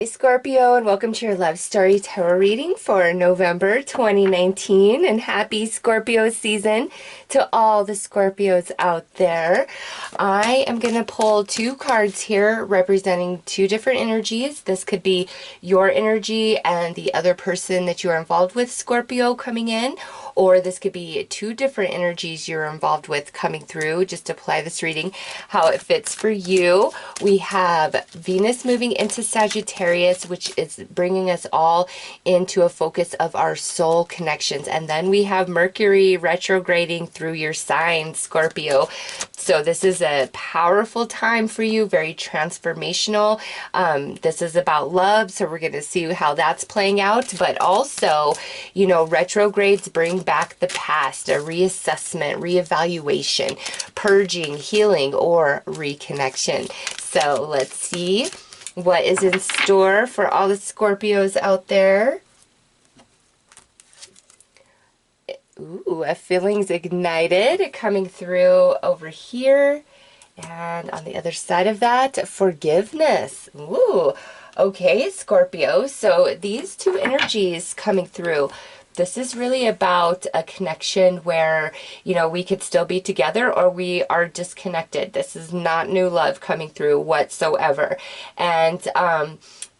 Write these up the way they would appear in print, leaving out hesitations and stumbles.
Hey Scorpio, and welcome to your Love Story Tarot reading for November 2019, and happy Scorpio season to all the Scorpios out there. I am going to pull two cards here representing two different energies. This could be your energy and the other person that you are involved with, Scorpio, coming in, or this could be two different energies you're involved with coming through. Just apply this reading how it fits for you. We have Venus moving into Sagittarius, which is bringing us all into a focus of our soul connections. And then we have Mercury retrograding through your sign, Scorpio. So this is a powerful time for you, very transformational. This is about love, so we're going to see how that's playing out. But also, you know, retrogrades bring back the past, a reassessment, reevaluation, purging, healing, or reconnection. So let's see what is in store for all the Scorpios out there. Ooh, a feelings ignited coming through over here. And on the other side of that, forgiveness. Ooh, okay, Scorpio. So these two energies coming through. This is really about a connection where, you know, we could still be together or we are disconnected. This is not new love coming through whatsoever. And,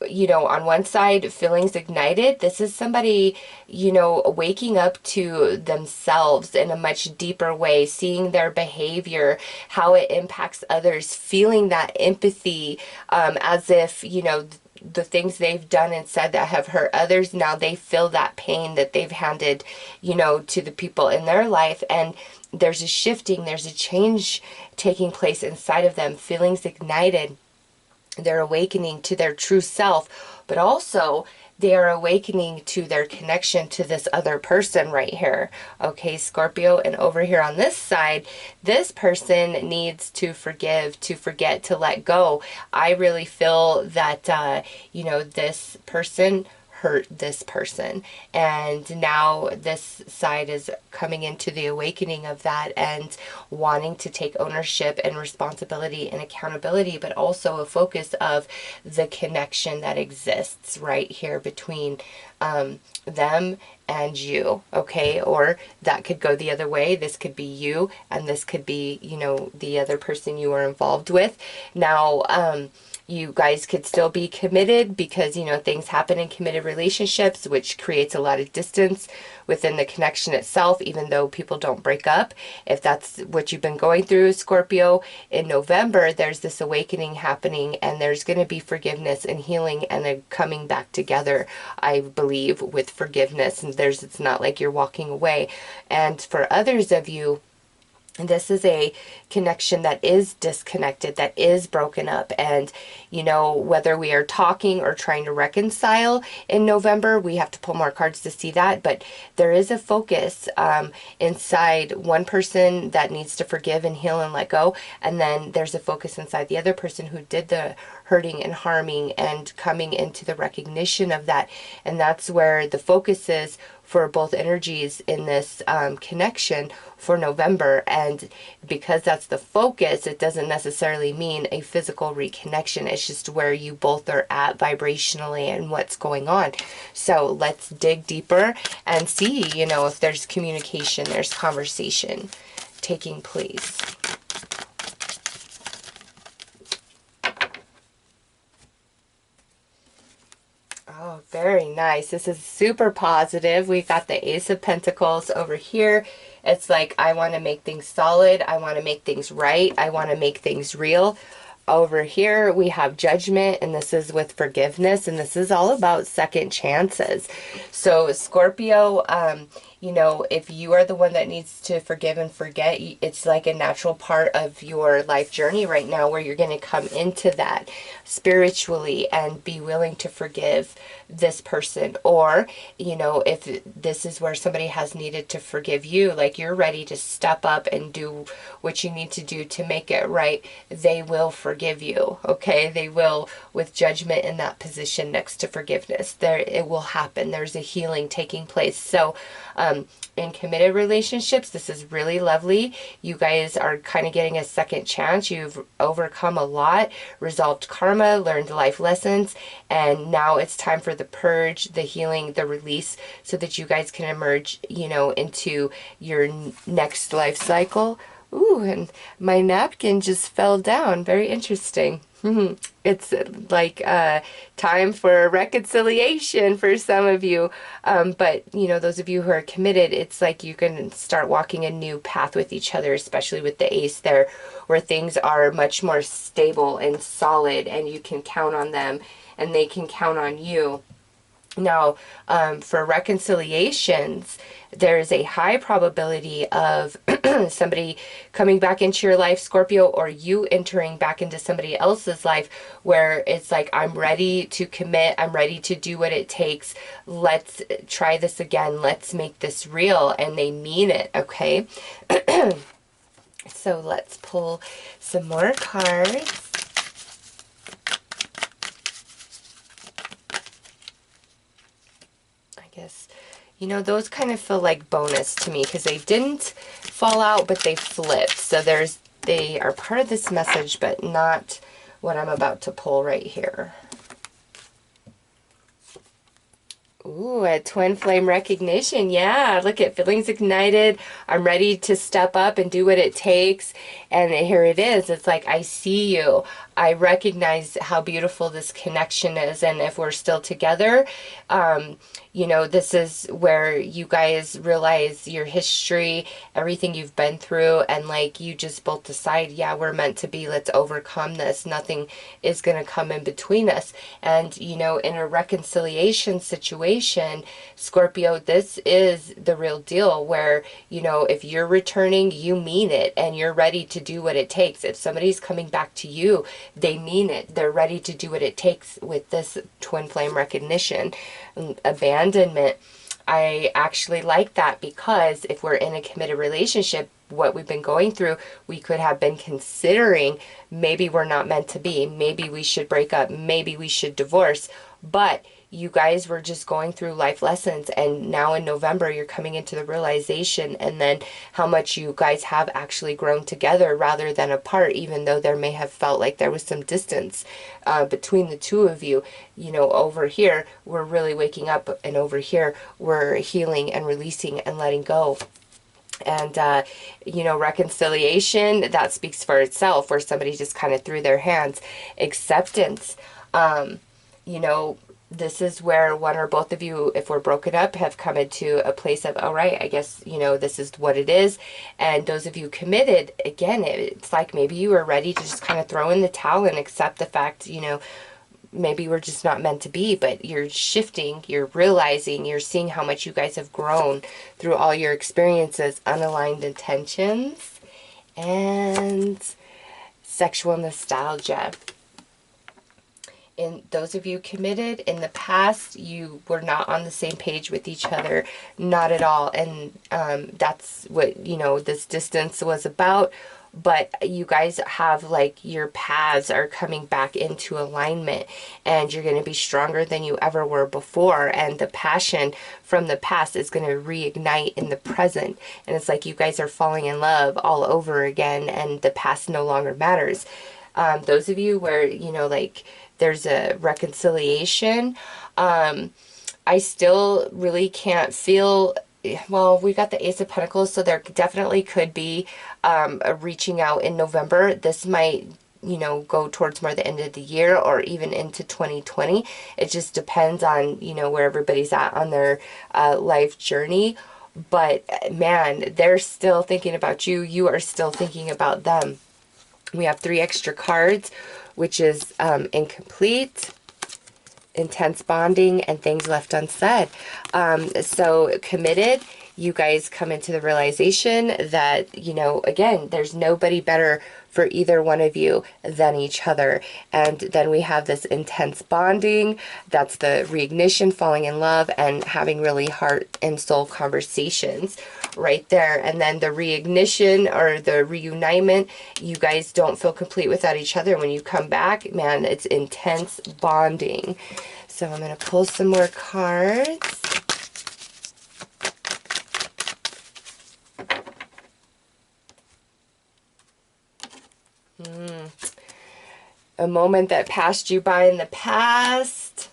you know, on one side, feelings ignited. This is somebody, you know, waking up to themselves in a much deeper way, seeing their behavior, how it impacts others, feeling that empathy, as if, you know, the things they've done and said that have hurt others, now they feel that pain that they've handed, you know, to the people in their life. And there's a shifting, there's a change taking place inside of them, feelings ignited. They're awakening to their true self, but also they are awakening to their connection to this other person right here. Okay, Scorpio, and over here on this side, this person needs to forgive, to forget, to let go. I really feel that, you know, this person hurt this person, and now this side is coming into the awakening of that and wanting to take ownership and responsibility and accountability, but also a focus of the connection that exists right here between them and you. Okay, or that could go the other way. This could be you and this could be, you know, the other person you are involved with. Now you guys could still be committed because, you know, things happen in committed relationships, which creates a lot of distance within the connection itself, even though people don't break up. If that's what you've been going through, Scorpio, in November, there's this awakening happening and there's going to be forgiveness and healing and a coming back together, I believe, with forgiveness. And it's not like you're walking away. And for others of you, this is a connection that is disconnected, that is broken up. And, you know, whether we are talking or trying to reconcile in November, we have to pull more cards to see that. But there is a focus inside one person that needs to forgive and heal and let go. And then there's a focus inside the other person who did the hurting and harming and coming into the recognition of that. And that's where the focus is for both energies in this connection for November. And because that's the focus, it doesn't necessarily mean a physical reconnection. It's just where you both are at vibrationally and what's going on. So let's dig deeper and see, you know, if there's communication, there's conversation taking place. Oh, very nice. This is super positive. We've got the Ace of Pentacles over here. It's like, I want to make things solid. I want to make things right. I want to make things real. Over here, we have Judgment, and this is with forgiveness, and this is all about second chances. So, Scorpio, you know, if you are the one that needs to forgive and forget, it's like a natural part of your life journey right now where you're going to come into that spiritually and be willing to forgive this person. Or, you know, if this is where somebody has needed to forgive you, like you're ready to step up and do what you need to do to make it right, they will forgive you. Okay, they will, with Judgment in that position next to forgiveness. There, it will happen. There's a healing taking place. So In committed relationships, this is really lovely. You guys are kind of getting a second chance. You've overcome a lot, resolved karma, learned life lessons, and now it's time for the purge, the healing, the release, so that you guys can emerge, you know, into your next life cycle. Ooh, and my napkin just fell down. Very interesting. It's like time for reconciliation for some of you. But, you know, those of you who are committed, it's like you can start walking a new path with each other, especially with the ace there, where things are much more stable and solid, and you can count on them and they can count on you. Now, for reconciliations, there's a high probability of somebody coming back into your life, Scorpio, or you entering back into somebody else's life where it's like, I'm ready to commit. I'm ready to do what it takes. Let's try this again. Let's make this real. And they mean it, okay? So let's pull some more cards. Guess, you know, those kind of feel like bonus to me because they didn't fall out, but they flipped. So they are part of this message, but not what I'm about to pull right here. Ooh, a twin flame recognition. Yeah, look at feelings ignited. I'm ready to step up and do what it takes. And here it is. It's like, I see you. I recognize how beautiful this connection is. And if we're still together, you know, this is where you guys realize your history, everything you've been through, and like you just both decide, yeah, we're meant to be. Let's overcome this. Nothing is going to come in between us. And, you know, in a reconciliation situation, Scorpio, this is the real deal where, you know, if you're returning, you mean it and you're ready to do what it takes. If somebody's coming back to you, they mean it. They're ready to do what it takes with this twin flame recognition. Abandonment, I actually like that because if we're in a committed relationship, what we've been going through, we could have been considering maybe we're not meant to be, maybe we should break up, maybe we should divorce, but you guys were just going through life lessons, and now in November you're coming into the realization and then how much you guys have actually grown together rather than apart, even though there may have felt like there was some distance between the two of you. You know, over here we're really waking up, and over here we're healing and releasing and letting go. And, you know, reconciliation, that speaks for itself, where somebody just kind of threw their hands. Acceptance, you know, this is where one or both of you, if we're broken up, have come into a place of, all right, I guess, you know, this is what it is. And those of you committed, again, it's like maybe you were ready to just kind of throw in the towel and accept the fact, you know, maybe we're just not meant to be, but you're shifting, you're realizing, you're seeing how much you guys have grown through all your experiences. Unaligned intentions and sexual nostalgia. In those of you committed, in the past, you were not on the same page with each other, not at all. And that's what, you know, this distance was about. But you guys have, like, your paths are coming back into alignment, and you're going to be stronger than you ever were before. And the passion from the past is going to reignite in the present. And it's like you guys are falling in love all over again, and the past no longer matters. Those of you where, you know, like, there's a reconciliation, I still really can't feel, well, we got the Ace of Pentacles, so there definitely could be a reaching out in November. This might, you know, go towards more the end of the year or even into 2020. It just depends on, you know, where everybody's at on their life journey. But man, they're still thinking about you. You are still thinking about them. We have 3 extra cards, which is incomplete, intense bonding, and things left unsaid. So committed, you guys come into the realization that, you know, again, there's nobody better for either one of you than each other. And then we have this intense bonding. That's the reignition, falling in love, and having really heart and soul conversations right there. And then the reignition or the reunitement, you guys don't feel complete without each other. When you come back, man, it's intense bonding. So I'm going to pull some more cards. a moment that passed you by in the past.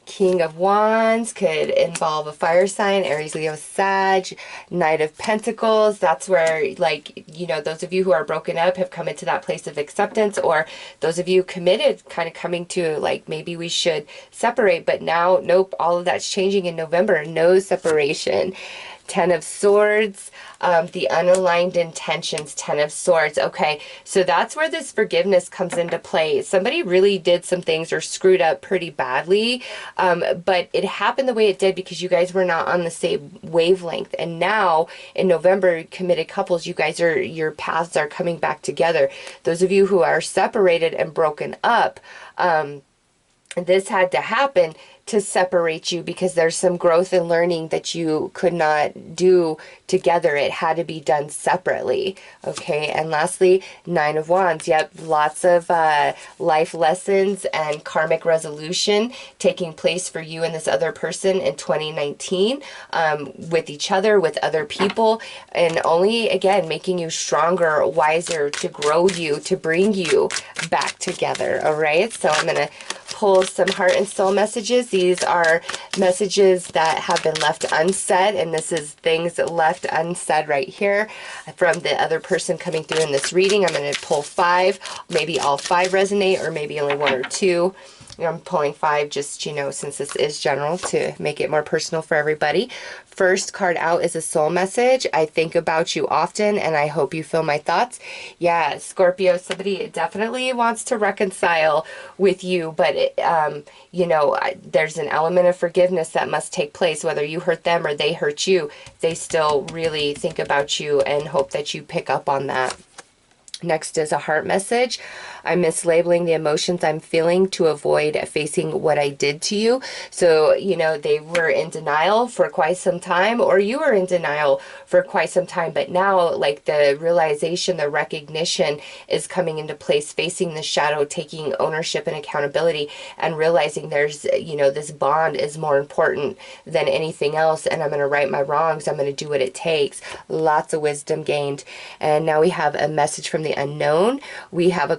King of Wands could involve a fire sign, Aries, Leo, Sag. Knight of Pentacles, that's where, like, you know, those of you who are broken up have come into that place of acceptance, or those of you committed kind of coming to, like, maybe we should separate, but now, nope, all of that's changing in November. No separation. Ten of Swords, the unaligned intentions, Ten of Swords. Okay, so that's where this forgiveness comes into play. Somebody really did some things or screwed up pretty badly, but it happened the way it did because you guys were not on the same wavelength. And now in November, committed couples, you guys are, your paths are coming back together. Those of you who are separated and broken up, this had to happen to separate you because there's some growth and learning that you could not do together. It had to be done separately. Okay, and lastly, Nine of Wands. Yep, lots of life lessons and karmic resolution taking place for you and this other person in 2019, with each other, with other people, and only, again, making you stronger, wiser, to grow you, to bring you back together. All right, so I'm going to pull some heart and soul messages. These are messages that have been left unsaid, and this is things left unsaid right here from the other person coming through in this reading. I'm going to pull 5. Maybe all 5 resonate, or maybe only 1 or 2. I'm pulling 5 just, you know, since this is general, to make it more personal for everybody. First card out is a soul message. I think about you often, and I hope you feel my thoughts. Yeah, Scorpio, somebody definitely wants to reconcile with you, but, you know, there's an element of forgiveness that must take place. Whether you hurt them or they hurt you, they still really think about you and hope that you pick up on that. Next is a heart message. I'm mislabeling the emotions I'm feeling to avoid facing what I did to you. So, you know, they were in denial for quite some time, or you were in denial for quite some time, but now, like, the realization, the recognition is coming into place, facing the shadow, taking ownership and accountability, and realizing there's, you know, this bond is more important than anything else, and I'm going to right my wrongs. I'm going to do what it takes. Lots of wisdom gained. And now we have a message from the unknown. We have a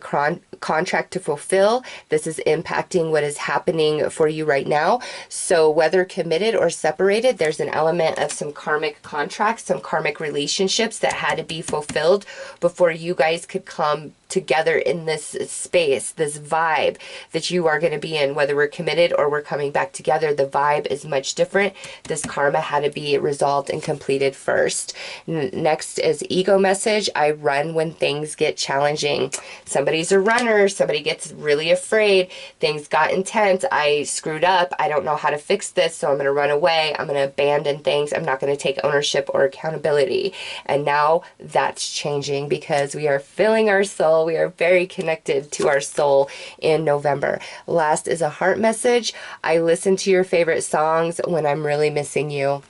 contract to fulfill. This is impacting what is happening for you right now. So whether committed or separated, there's an element of some karmic contracts, some karmic relationships that had to be fulfilled before you guys could come together in this space, this vibe that you are going to be in. Whether we're committed or we're coming back together, the vibe is much different. This karma had to be resolved and completed first. Next is ego message. I run when things get challenging. Somebody's a runner. Somebody gets really afraid. Things got intense. I screwed up. I don't know how to fix this, so I'm going to run away. I'm going to abandon things. I'm not going to take ownership or accountability. And now that's changing because we are filling our soul. We are very connected to our soul in November. Last is a heart message. I listen to your favorite songs when I'm really missing you.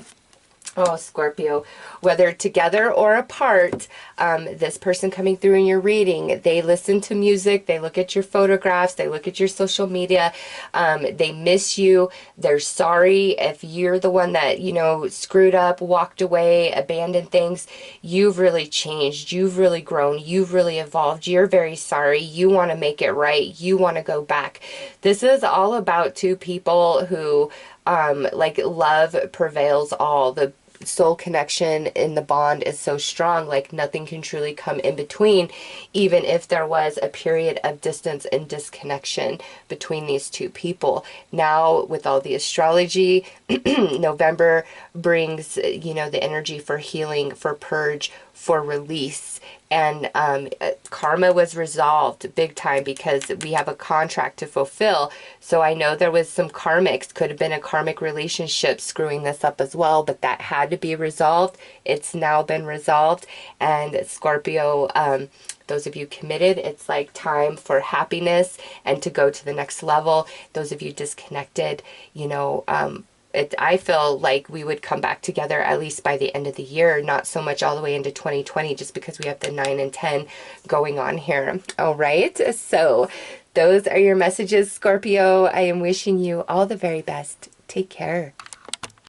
Oh, Scorpio, whether together or apart, this person coming through in your reading, they listen to music, they look at your photographs, they look at your social media, they miss you, they're sorry if you're the one that, you know, screwed up, walked away, abandoned things. You've really changed, you've really grown, you've really evolved, you're very sorry, you want to make it right, you want to go back. This is all about two people who, like, love prevails all. The soul connection in the bond is so strong, like nothing can truly come in between, even if there was a period of distance and disconnection between these two people. Now, with all the astrology, November brings, you know, the energy for healing, for purge, for release. And karma was resolved big time because we have a contract to fulfill. So I know there was some karmics, could have been a karmic relationship screwing this up as well, but that had to be resolved. It's now been resolved. And Scorpio, those of you committed, it's like time for happiness and to go to the next level. Those of you disconnected, you know, I feel like we would come back together at least by the end of the year, not so much all the way into 2020, just because we have the 9 and 10 going on here. All right, so those are your messages, Scorpio. I am wishing you all the very best. Take care.